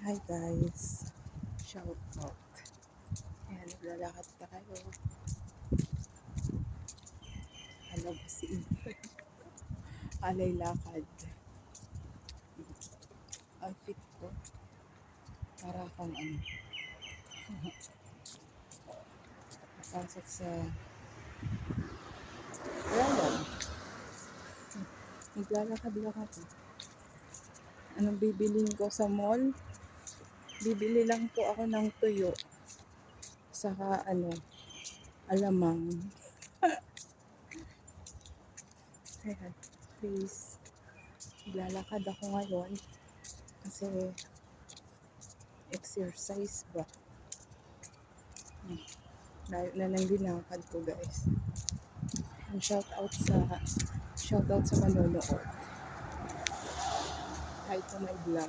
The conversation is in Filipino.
Hi guys, shout out. Ayan, naglalakad tayo. Alabasin. Alay lakad. Outfit ko. Para akong pasok sa wala lang. Naglalakad-lakad. Anong bibilin ko sa mall? Bibili lang po ako ng tuyo. Saka alamang. Ayan, please. Naglalakad ako ngayon. Kasi exercise ba? Layo na ng linakad ko guys. Shout out sa manonood. Hi to my vlog.